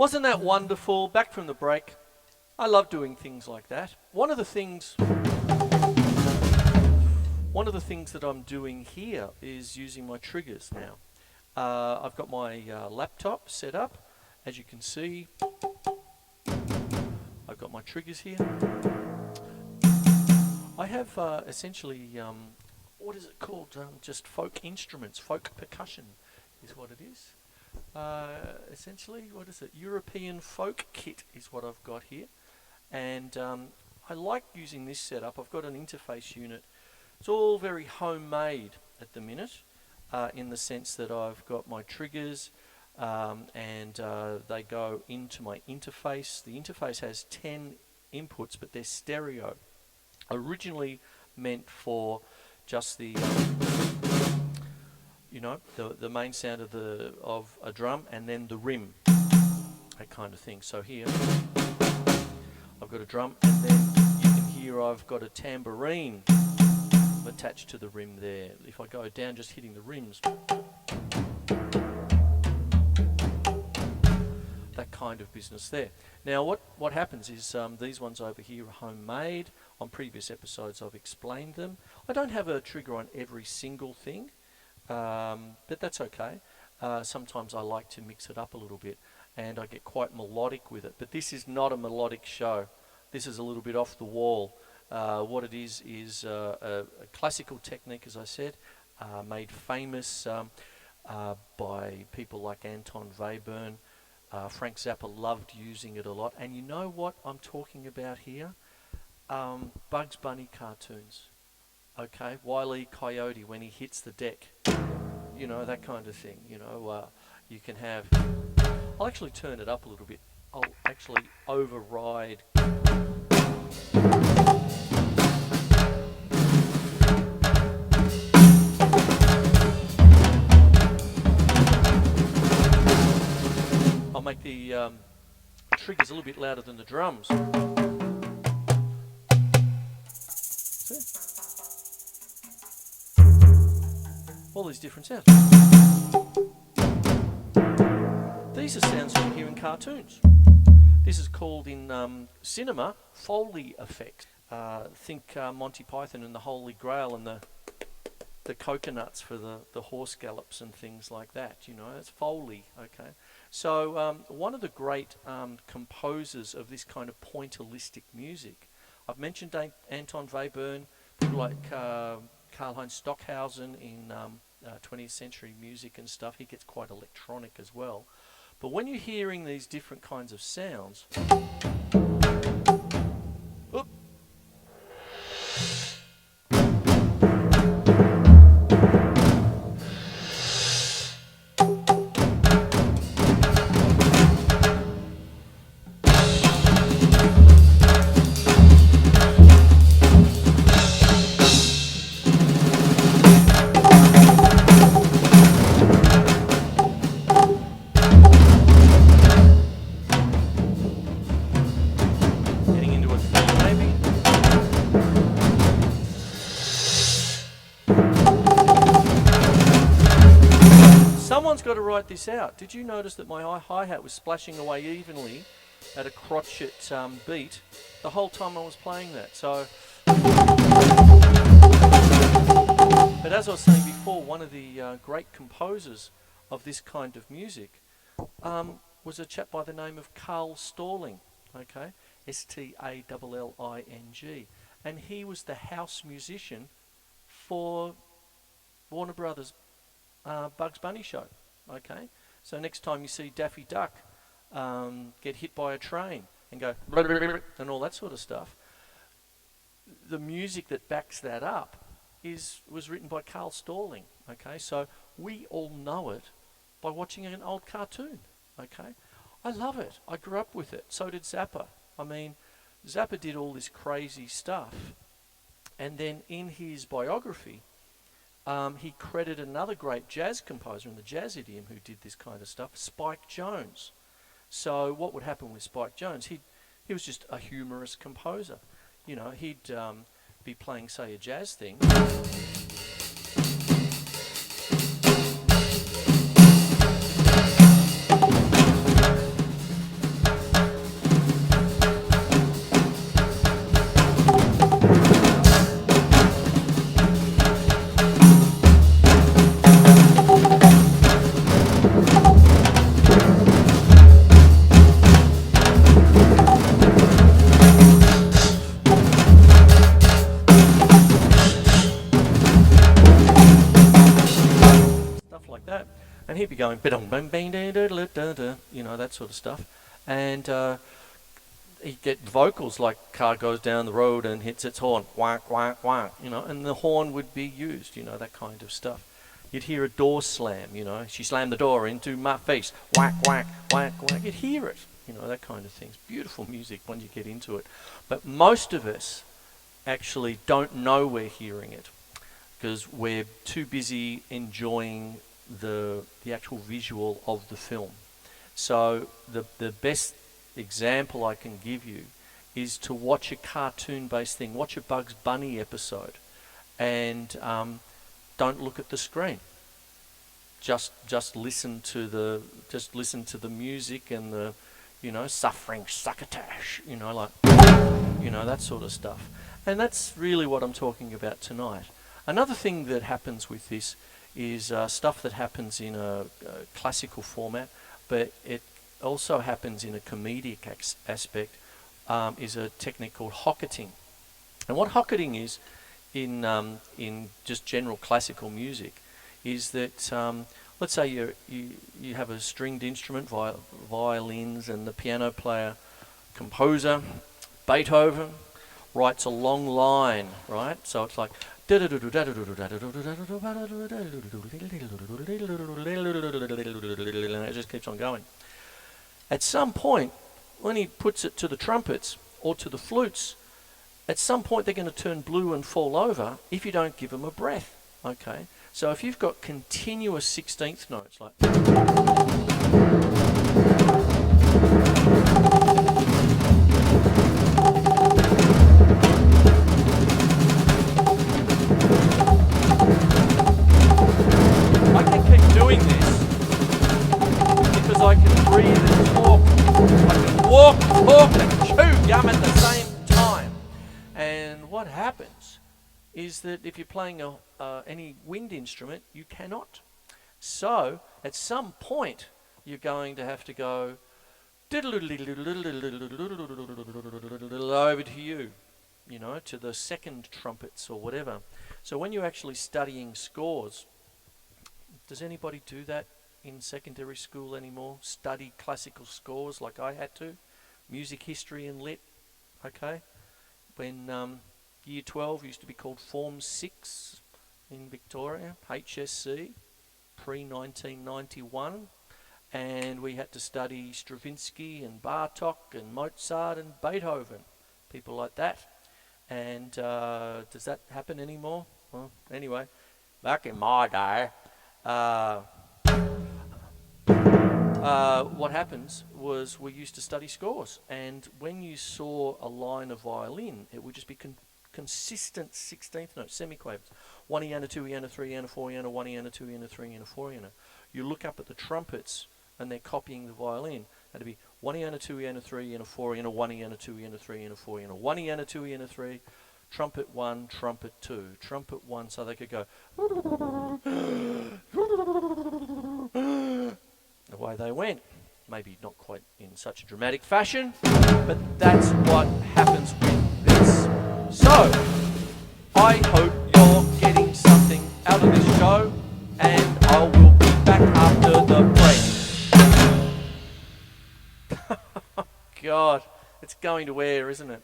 Wasn't that wonderful? Back from the break. I love doing things like that. One of the things that I'm doing here is using my triggers now. I've got my laptop set up. As you can see, I've got my triggers here. I have essentially, what is it called? Just folk instruments, folk percussion is what it is. Essentially, what is it? European folk kit is what I've got here. And I like using this setup. I've got an interface unit. It's all very homemade at the minute, in the sense that I've got my triggers and they go into my interface. The interface has 10 inputs, but they're stereo. Originally meant for just the the main sound of a drum and then the rim, that kind of thing. So here I've got a drum, and then you can hear I've got a tambourine attached to the rim there. If I go down just hitting the rims, that kind of business there. Now what happens is these ones over here are homemade. On previous episodes I've explained them. I don't have a trigger on every single thing, but that's okay. Sometimes I like to mix it up a little bit, and I get quite melodic with it. But this is not a melodic show. This is a little bit off the wall. What it is a classical technique, as I said, made famous by people like Anton Webern. Frank Zappa loved using it a lot. And you know what I'm talking about here? Bugs Bunny cartoons. Okay, Wile E. Coyote when he hits the deck. You know, that kind of thing. You know, you can have... I'll actually turn it up a little bit. I'll actually override... I'll make the triggers a little bit louder than the drums. See? All these different sounds. These are sounds you hear in cartoons. This is called in cinema Foley effect. Think Monty Python and the Holy Grail and the coconuts for the horse gallops and things like that. You know, it's Foley. Okay. So one of the great composers of this kind of pointillistic music, I've mentioned Anton Webern, people like Karlheinz Stockhausen in 20th century music and stuff. He gets quite electronic as well. But when you're hearing these different kinds of sounds, oop, someone's got to write this out. Did you notice that my hi-hat was splashing away evenly at a crotchet beat the whole time I was playing that? So, but as I was saying before, one of the great composers of this kind of music was a chap by the name of Carl Stalling. Okay, Stalling, and he was the house musician for Warner Brothers. Bugs Bunny show. Okay, so next time you see Daffy Duck get hit by a train and go and all that sort of stuff, the music that backs that up was written by Carl Stalling. Okay, so we all know it by watching an old cartoon. Okay, I love it. I grew up with it. So did Zappa. I mean, Zappa did all this crazy stuff, and then in his biography, he credited another great jazz composer in the jazz idiom who did this kind of stuff, Spike Jones. So what would happen with Spike Jones? He was just a humorous composer. You know, he'd be playing, say, a jazz thing. going, you know, that sort of stuff. And you get vocals like car goes down the road and hits its horn, whack, whack, whack, you know, and the horn would be used, you know, that kind of stuff. You'd hear a door slam, you know, she slammed the door into my face, whack, whack, whack, whack. You'd hear it, you know, that kind of thing. It's beautiful music when you get into it. But most of us actually don't know we're hearing it because we're too busy enjoying the actual visual of the film. So the best example I can give you is to watch a cartoon-based thing. Watch a Bugs Bunny episode, and don't look at the screen. Just listen to the music and the, you know, suffering succotash, you know, like, you know, that sort of stuff. And that's really what I'm talking about tonight. Another thing that happens with this is stuff that happens in a classical format, but it also happens in a comedic aspect, is a technique called hocketing. And what hocketing is in just general classical music is that, let's say you have a stringed instrument, violins, and the piano player, composer, Beethoven, writes a long line, right? So it's like, it just keeps on going. At some point, when he puts it to the trumpets or to the flutes, at some point they're going to turn blue and fall over if you don't give them a breath, okay? So if you've got continuous 16th notes, like... I can keep doing this because I can breathe and talk. I can walk, talk and chew gum at the same time. And what happens is that if you're playing any wind instrument, you cannot. So at some point, you're going to have to go over to you know, to the second trumpets or whatever. So when you're actually studying scores, does anybody do that in secondary school anymore? Study classical scores like I had to? Music history and lit, okay? When year 12 used to be called Form 6 in Victoria, HSC, pre-1991, and we had to study Stravinsky and Bartok and Mozart and Beethoven, people like that. And does that happen anymore? Well, anyway, back in my day, what happens was we used to study scores, and when you saw a line of violin, it would just be consistent 16th notes, semiquavers. 1 eana, 2 eana, 3 eana, 4 eana, 1 eana, 2 eana, 3 eana, 4 eana. You look up at the trumpets, and they're copying the violin. That'd be 1 eana, 2 eana, 3 eana, 4 eana, 1 eana, 2 eana, 3 eana, 4 eana, 1 eana, 2 eana, 3, trumpet 1, trumpet 2, trumpet 1, so they could go the way they went. Maybe not quite in such a dramatic fashion, but that's what happens with this. So, I hope you're getting something out of this show, and I will be back after the break. God, it's going to air, isn't it?